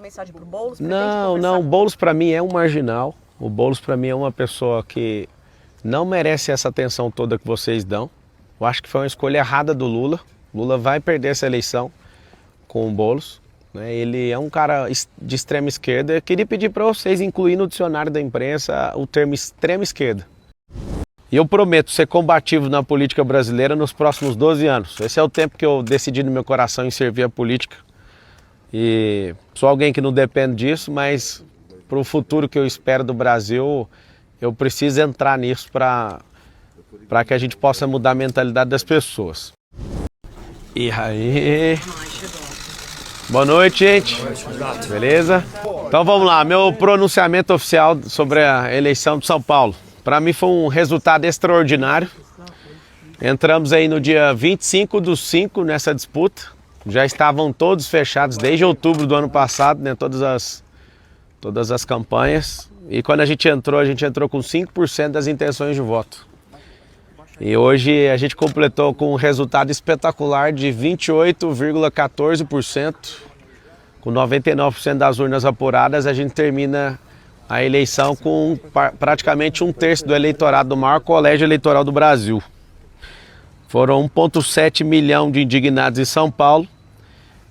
mensagem pro Boulos? Não, o Boulos para mim é um marginal. O Boulos para mim é uma pessoa que não merece essa atenção toda que vocês dão. Eu acho que foi uma escolha errada do Lula. Lula vai perder essa eleição com o Boulos. Ele é um cara de extrema esquerda. Eu queria pedir para vocês incluir no dicionário da imprensa o termo extrema esquerda. E eu prometo ser combativo na política brasileira nos próximos 12 anos. Esse é o tempo que eu decidi no meu coração em servir a política. E sou alguém que não depende disso, mas para o futuro que eu espero do Brasil, eu preciso entrar nisso para que a gente possa mudar a mentalidade das pessoas. E aí? Boa noite, gente. Beleza? Então vamos lá, meu pronunciamento oficial sobre a eleição de São Paulo. Para mim foi um resultado extraordinário. Entramos aí no dia 25/5 nessa disputa. Já estavam todos fechados desde outubro do ano passado, né? Todas as campanhas. E quando a gente entrou com 5% das intenções de voto. E hoje a gente completou com um resultado espetacular de 28,14%. Com 99% das urnas apuradas, a gente termina a eleição com praticamente 1/3 do eleitorado do maior colégio eleitoral do Brasil. Foram 1,7 milhão de indignados em São Paulo.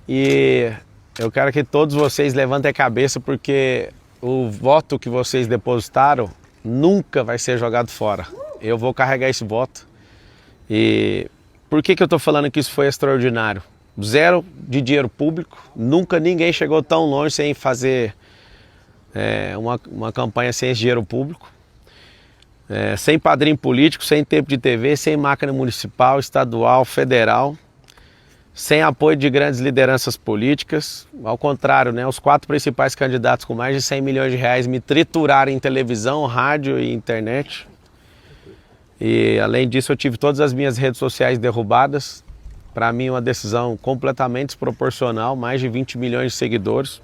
E eu quero que todos vocês levantem a cabeça, porque o voto que vocês depositaram nunca vai ser jogado fora. Eu vou carregar esse voto. E por que eu estou falando que isso foi extraordinário? Zero de dinheiro público, nunca ninguém chegou tão longe sem fazer uma campanha sem esse dinheiro público. Sem padrinho político, sem tempo de TV, sem máquina municipal, estadual, federal, sem apoio de grandes lideranças políticas. Ao contrário, né, os 4 principais candidatos com mais de 100 milhões de reais me trituraram em televisão, rádio e internet. E além disso eu tive todas as minhas redes sociais derrubadas. Para mim uma decisão completamente desproporcional, mais de 20 milhões de seguidores.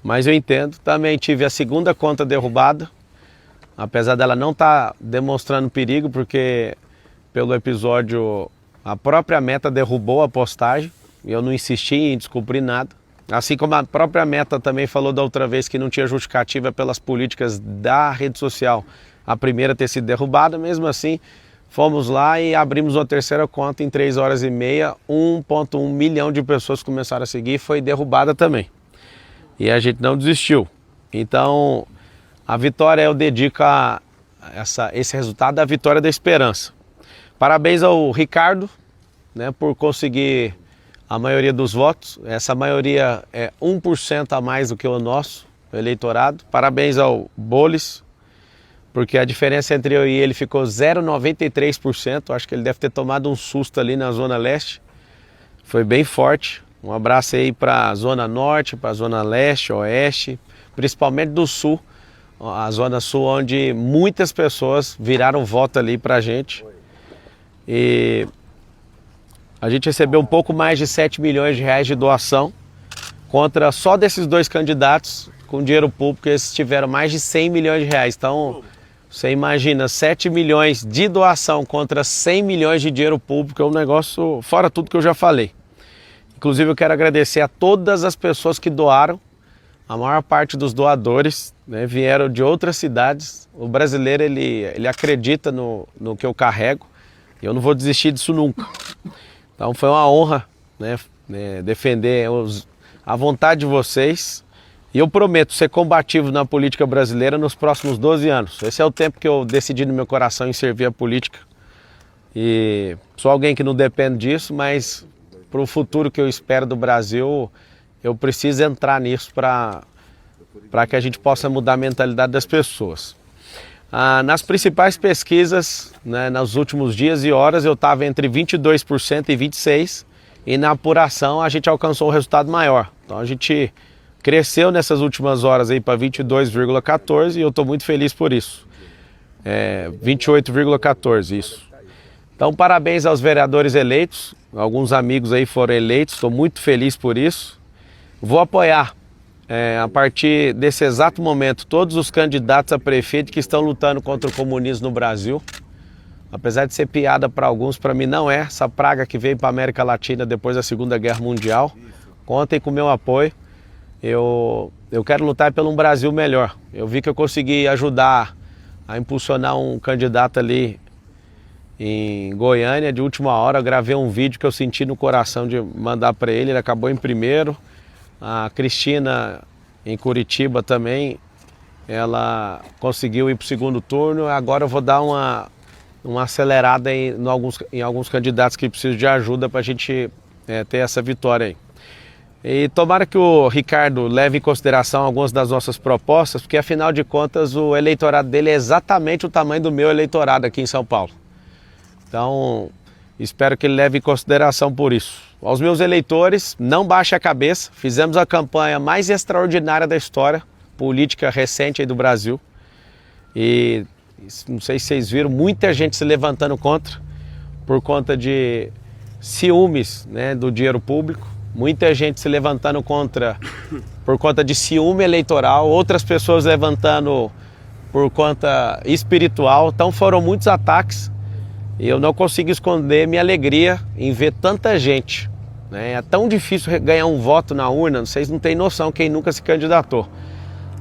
Mas eu entendo, também tive a segunda conta derrubada, apesar dela não estar demonstrando perigo, porque pelo episódio a própria Meta derrubou a postagem e eu não insisti em descumprir nada. Assim como a própria Meta também falou da outra vez que não tinha justificativa pelas políticas da rede social, a primeira ter sido derrubada. Mesmo assim, fomos lá e abrimos uma terceira conta em 3 horas e meia, 1,1 milhão de pessoas começaram a seguir e foi derrubada também. E a gente não desistiu. Então, a vitória eu dedico a esse resultado à vitória da esperança. Parabéns ao Ricardo, né, por conseguir a maioria dos votos. Essa maioria é 1% a mais do que o nosso eleitorado. Parabéns ao Boulos, porque a diferença entre eu e ele ficou 0,93%. Acho que ele deve ter tomado um susto ali na Zona Leste. Foi bem forte. Um abraço aí para a Zona Norte, para a Zona Leste, Oeste, principalmente do Sul, a Zona Sul, onde muitas pessoas viraram voto ali para a gente. E a gente recebeu um pouco mais de 7 milhões de reais de doação, contra só desses 2 candidatos com dinheiro público, eles tiveram mais de 100 milhões de reais. Então, você imagina, 7 milhões de doação contra 100 milhões de dinheiro público, é um negócio fora tudo que eu já falei. Inclusive eu quero agradecer a todas as pessoas que doaram. A maior parte dos doadores, né, vieram de outras cidades. O brasileiro ele acredita no que eu carrego e eu não vou desistir disso nunca. Então foi uma honra, né, defender a vontade de vocês. E eu prometo ser combativo na política brasileira nos próximos 12 anos. Esse é o tempo que eu decidi no meu coração em servir a política. E sou alguém que não depende disso, mas para o futuro que eu espero do Brasil, eu preciso entrar nisso para que a gente possa mudar a mentalidade das pessoas. Nas principais pesquisas, né, nos últimos dias e horas, eu estava entre 22% e 26%, e na apuração a gente alcançou um resultado maior. Então a gente cresceu nessas últimas horas aí para 22,14% e eu estou muito feliz por isso. 28,14%, isso. Então parabéns aos vereadores eleitos, alguns amigos aí foram eleitos, estou muito feliz por isso. Vou apoiar, a partir desse exato momento, todos os candidatos a prefeito que estão lutando contra o comunismo no Brasil. Apesar de ser piada para alguns, para mim não é. Essa praga que veio para a América Latina depois da Segunda Guerra Mundial. Contem com o meu apoio. eu quero lutar pelo um Brasil melhor. Eu vi que eu consegui ajudar a impulsionar um candidato ali em Goiânia de última hora. Eu gravei um vídeo que eu senti no coração de mandar para ele, ele acabou em primeiro. A Cristina em Curitiba também, ela conseguiu ir para o segundo turno. Agora eu vou dar uma acelerada em alguns candidatos que precisam de ajuda para a gente ter essa vitória aí. E tomara que o Ricardo leve em consideração algumas das nossas propostas, porque afinal de contas o eleitorado dele é exatamente o tamanho do meu eleitorado aqui em São Paulo. Então, espero que ele leve em consideração por isso. Aos meus eleitores, não baixe a cabeça, fizemos a campanha mais extraordinária da história política recente aí do Brasil. E não sei se vocês viram, muita gente se levantando contra, por conta de ciúmes, né, do dinheiro público. Muita gente se levantando contra por conta de ciúme eleitoral, outras pessoas levantando por conta espiritual. Então foram muitos ataques e eu não consigo esconder minha alegria em ver tanta gente, né? É tão difícil ganhar um voto na urna, vocês não têm noção quem nunca se candidatou.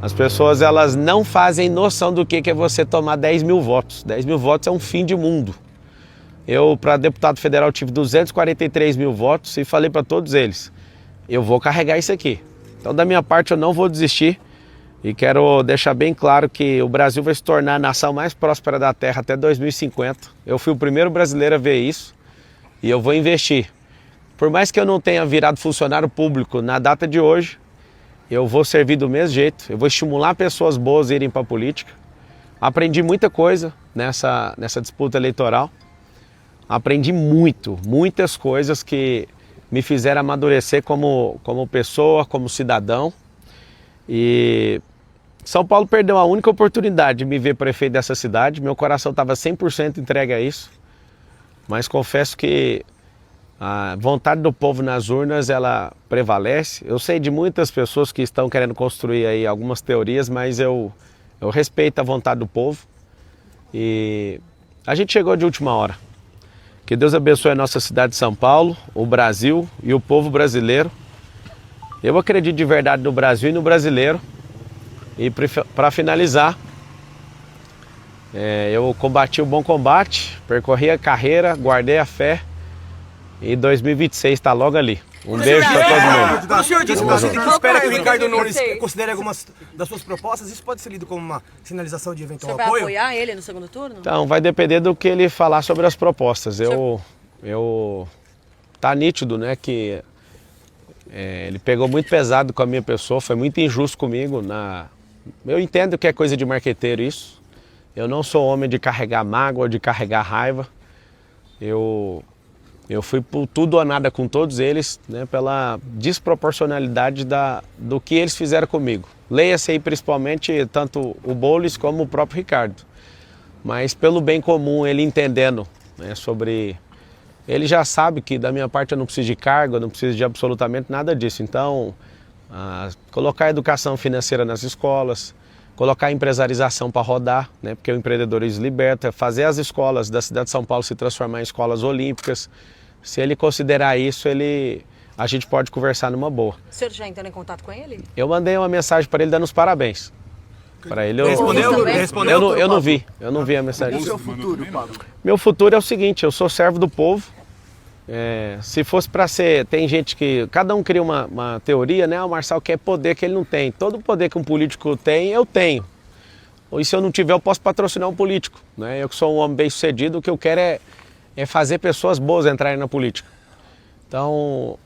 As pessoas elas não fazem noção do que é você tomar 10 mil votos. 10 mil votos é um fim de mundo. Eu, para deputado federal, tive 243 mil votos e falei para todos eles, eu vou carregar isso aqui. Então, da minha parte, eu não vou desistir e quero deixar bem claro que o Brasil vai se tornar a nação mais próspera da Terra até 2050. Eu fui o primeiro brasileiro a ver isso e eu vou investir. Por mais que eu não tenha virado funcionário público na data de hoje, eu vou servir do mesmo jeito, eu vou estimular pessoas boas a irem para a política. Aprendi muita coisa nessa disputa eleitoral. Aprendi muitas coisas que me fizeram amadurecer como pessoa, como cidadão. E São Paulo perdeu a única oportunidade de me ver prefeito dessa cidade. Meu coração estava 100% entregue a isso. Mas confesso que a vontade do povo nas urnas, ela prevalece. Eu sei de muitas pessoas que estão querendo construir aí algumas teorias, mas eu respeito a vontade do povo. E a gente chegou de última hora. Que Deus abençoe a nossa cidade de São Paulo, o Brasil e o povo brasileiro. Eu acredito de verdade no Brasil e no brasileiro. E para finalizar, eu combati o bom combate, percorri a carreira, guardei a fé e 2026 está logo ali. Um beijo para todo mundo. O senhor disse que você espera que o Ricardo Nunes considere algumas das suas propostas. Isso pode ser lido como uma sinalização de eventual apoio? Você vai apoiar ele no segundo turno? Então, vai depender do que ele falar sobre as propostas. Tá nítido, né, que ele pegou muito pesado com a minha pessoa, foi muito injusto comigo. Eu entendo que é coisa de marqueteiro isso. Eu não sou homem de carregar mágoa, de carregar raiva. Eu fui por tudo ou nada com todos eles, né, pela desproporcionalidade do que eles fizeram comigo. Leia-se aí principalmente tanto o Boulos como o próprio Ricardo. Mas pelo bem comum, ele entendendo, né, sobre... Ele já sabe que da minha parte eu não preciso de cargo, eu não preciso de absolutamente nada disso. Então, colocar a educação financeira nas escolas, colocar a empresarização para rodar, né, porque o empreendedorismo liberta, fazer as escolas da cidade de São Paulo se transformar em escolas olímpicas. Se ele considerar isso, a gente pode conversar numa boa. O senhor já entrou em contato com ele? Eu mandei uma mensagem para ele dando os parabéns. Para ele, Respondeu? Eu não vi a mensagem. E o seu futuro, Pablo? Meu futuro é o seguinte, eu sou servo do povo. Se fosse para ser, tem gente que, cada um cria uma teoria, né? O Marçal quer poder que ele não tem. Todo poder que um político tem, eu tenho. E se eu não tiver, eu posso patrocinar um político, né? Eu que sou um homem bem sucedido, o que eu quero é fazer pessoas boas entrarem na política. Então,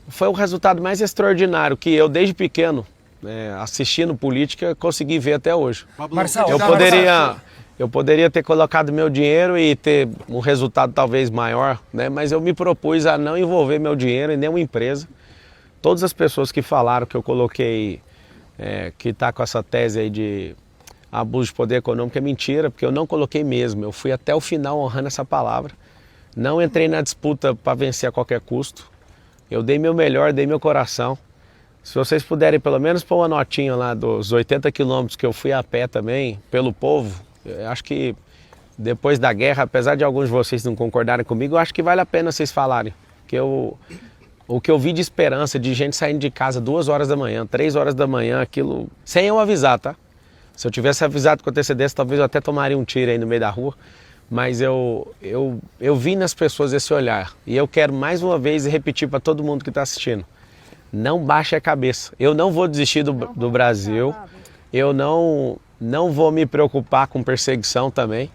foi o resultado mais extraordinário que eu, desde pequeno, né, assistindo política, consegui ver até hoje. Marçal, eu poderia ter colocado meu dinheiro e ter um resultado talvez maior, né? Mas eu me propus a não envolver meu dinheiro em nenhuma empresa. Todas as pessoas que falaram que eu coloquei, que está com essa tese aí de abuso de poder econômico, é mentira, porque eu não coloquei mesmo. Eu fui até o final honrando essa palavra. Não entrei na disputa para vencer a qualquer custo. Eu dei meu melhor, dei meu coração. Se vocês puderem pelo menos pôr uma notinha lá dos 80 quilômetros que eu fui a pé também, pelo povo, eu acho que depois da guerra, apesar de alguns de vocês não concordarem comigo, eu acho que vale a pena vocês falarem. Que eu o que eu vi de esperança, de gente saindo de casa 2 horas da manhã, 3 horas da manhã, aquilo, sem eu avisar, tá? Se eu tivesse avisado com antecedência, talvez eu até tomaria um tiro aí no meio da rua. Mas eu vi nas pessoas esse olhar. E eu quero mais uma vez repetir para todo mundo que está assistindo. Não baixe a cabeça. Eu não vou desistir do Brasil. Eu não vou me preocupar com perseguição também.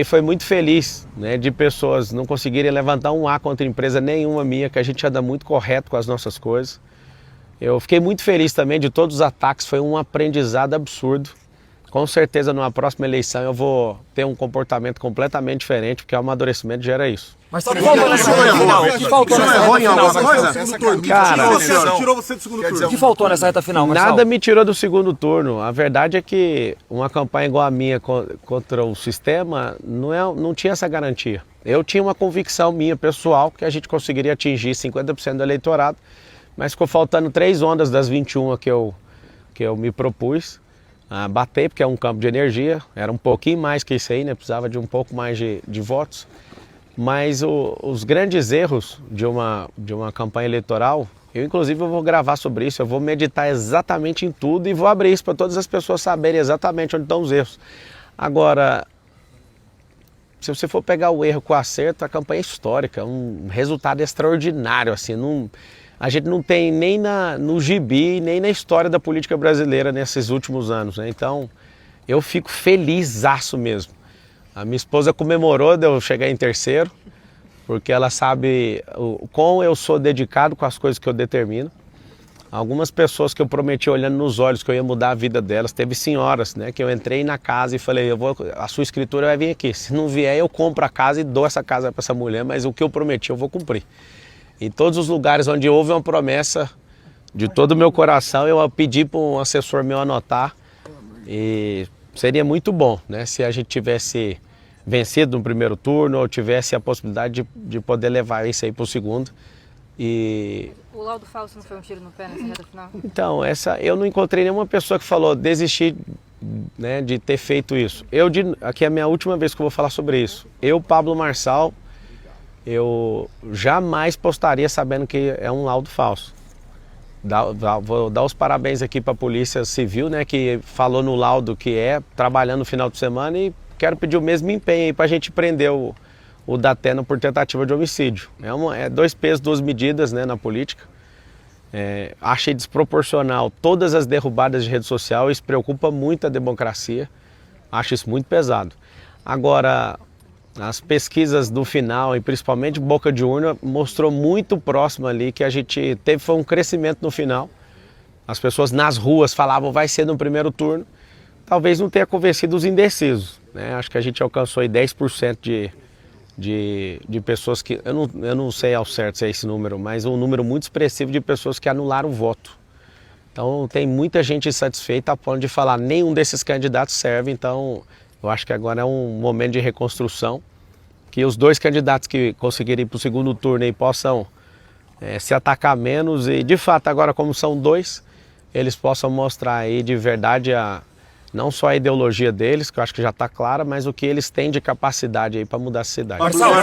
Foi muito feliz, né, de pessoas não conseguirem levantar um A contra empresa nenhuma minha, que a gente anda muito correto com as nossas coisas. Eu fiquei muito feliz também de todos os ataques, foi um aprendizado absurdo. Com certeza numa próxima eleição eu vou ter um comportamento completamente diferente, porque o amadurecimento gera isso. Mas o que faltou nessa reta final? Cara, tirou você do segundo turno. O que faltou nessa reta final, Marcelo? nada me tirou do segundo turno. A verdade é que uma campanha igual a minha contra o sistema não tinha essa garantia. Eu tinha uma convicção minha pessoal que a gente conseguiria atingir 50% do eleitorado, mas ficou faltando 3 ondas das 21 que eu me propus a bater, porque é um campo de energia, era um pouquinho mais que isso aí, né? Precisava de um pouco mais de votos. Mas os grandes erros de uma campanha eleitoral, inclusive eu vou gravar sobre isso, eu vou meditar exatamente em tudo e vou abrir isso para todas as pessoas saberem exatamente onde estão os erros. Agora, se você for pegar o erro com o acerto, a campanha é histórica, um resultado extraordinário, assim, a gente não tem nem no gibi, nem na história da política brasileira nesses últimos anos, né? Então, eu fico felizaço mesmo. A minha esposa comemorou de eu chegar em terceiro, porque ela sabe o quão eu sou dedicado com as coisas que eu determino. Algumas pessoas que eu prometi olhando nos olhos que eu ia mudar a vida delas, teve senhoras, né, que eu entrei na casa e falei, a sua escritura vai vir aqui, se não vier eu compro a casa e dou essa casa para essa mulher, mas o que eu prometi eu vou cumprir. Em todos os lugares onde houve uma promessa, de todo o meu coração, eu pedi para um assessor meu anotar, e seria muito bom, né, se a gente tivesse vencido no primeiro turno ou tivesse a possibilidade de poder levar isso aí para o segundo. E o laudo falso não foi um tiro no pé nessa reta final? Então, eu não encontrei nenhuma pessoa que falou desistir, né, de ter feito isso. Aqui é a minha última vez que eu vou falar sobre isso. Eu, Pablo Marçal, eu jamais postaria sabendo que é um laudo falso. Vou dar os parabéns aqui para a Polícia Civil, né, que falou no laudo que trabalhando no final de semana, e quero pedir o mesmo empenho aí para a gente prender o Datena por tentativa de homicídio. É 2 pesos, 2 medidas, né, na política. Achei desproporcional todas as derrubadas de rede social, isso preocupa muito a democracia, acho isso muito pesado. Agora, as pesquisas do final, e principalmente boca de urna, mostrou muito próximo ali que a gente foi um crescimento no final. As pessoas nas ruas falavam vai ser no primeiro turno, talvez não tenha convencido os indecisos, né? Acho que a gente alcançou aí 10% de pessoas que, eu não sei ao certo se é esse número, mas um número muito expressivo de pessoas que anularam o voto. Então tem muita gente insatisfeita a ponto de falar nenhum desses candidatos serve, então eu acho que agora é um momento de reconstrução, que os 2 candidatos que conseguirem ir para o segundo turno e possam se atacar menos e de fato agora como são 2, eles possam mostrar aí de verdade não só a ideologia deles, que eu acho que já está clara, mas o que eles têm de capacidade aí para mudar a cidade. Marcelo,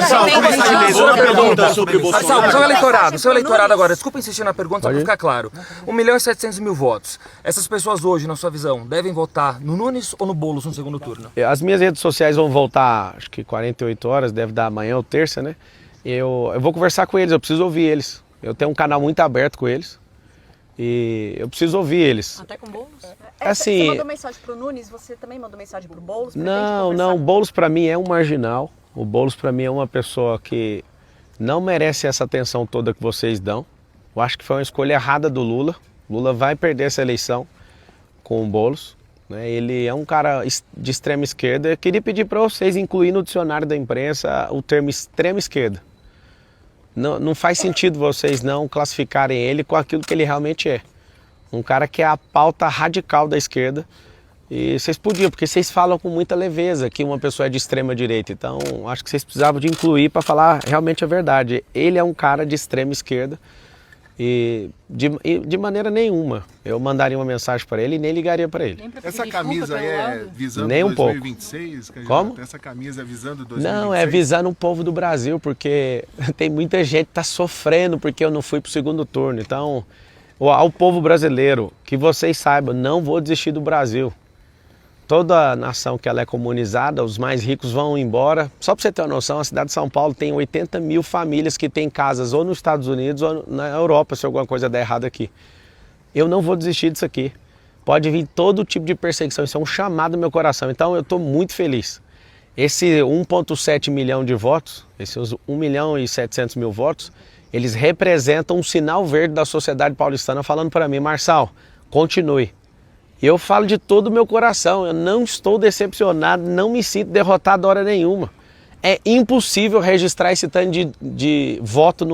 seu eleitorado agora, desculpa insistir na pergunta, só para ficar claro. 1.700.000 votos. Essas pessoas hoje, na sua visão, devem votar no Nunes ou no Boulos no segundo turno? As minhas redes sociais vão voltar, acho que 48 horas, deve dar amanhã ou terça, né? Eu vou conversar com eles, eu preciso ouvir eles. Eu tenho um canal muito aberto com eles. E eu preciso ouvir eles. Até com Boulos? Assim, você mandou mensagem pro Nunes, você também mandou mensagem pro Boulos? Não, o Boulos para mim é um marginal. O Boulos para mim é uma pessoa que não merece essa atenção toda que vocês dão. Eu acho que foi uma escolha errada do Lula. Lula vai perder essa eleição com o Boulos, né? Ele é um cara de extrema esquerda. Eu queria pedir para vocês incluir no dicionário da imprensa o termo extrema esquerda. Não faz sentido vocês não classificarem ele com aquilo que ele realmente é. Um cara que é a pauta radical da esquerda. E vocês podiam, porque vocês falam com muita leveza que uma pessoa é de extrema direita. Então, acho que vocês precisavam de incluir para falar realmente a verdade. Ele é um cara de extrema esquerda. E de maneira nenhuma eu mandaria uma mensagem para ele e nem ligaria para ele. Essa camisa aí é visando Nem um pouco. 2026? Como? Essa camisa é visando 2026? Não, é visando o povo do Brasil, porque tem muita gente que está sofrendo porque eu não fui para o segundo turno. Então, ao povo brasileiro, que vocês saibam, não vou desistir do Brasil. Toda nação que ela é comunizada, os mais ricos vão embora. Só para você ter uma noção, a cidade de São Paulo tem 80 mil famílias que têm casas ou nos Estados Unidos ou na Europa, se alguma coisa der errado aqui. Eu não vou desistir disso aqui. Pode vir todo tipo de perseguição, isso é um chamado no meu coração. Então eu estou muito feliz. Esse 1,7 milhão de votos, esses 1 milhão e 700 mil votos, eles representam um sinal verde da sociedade paulistana falando para mim, Marçal, continue. Eu falo de todo o meu coração, eu não estou decepcionado, não me sinto derrotado hora nenhuma. É impossível registrar esse tanto de voto no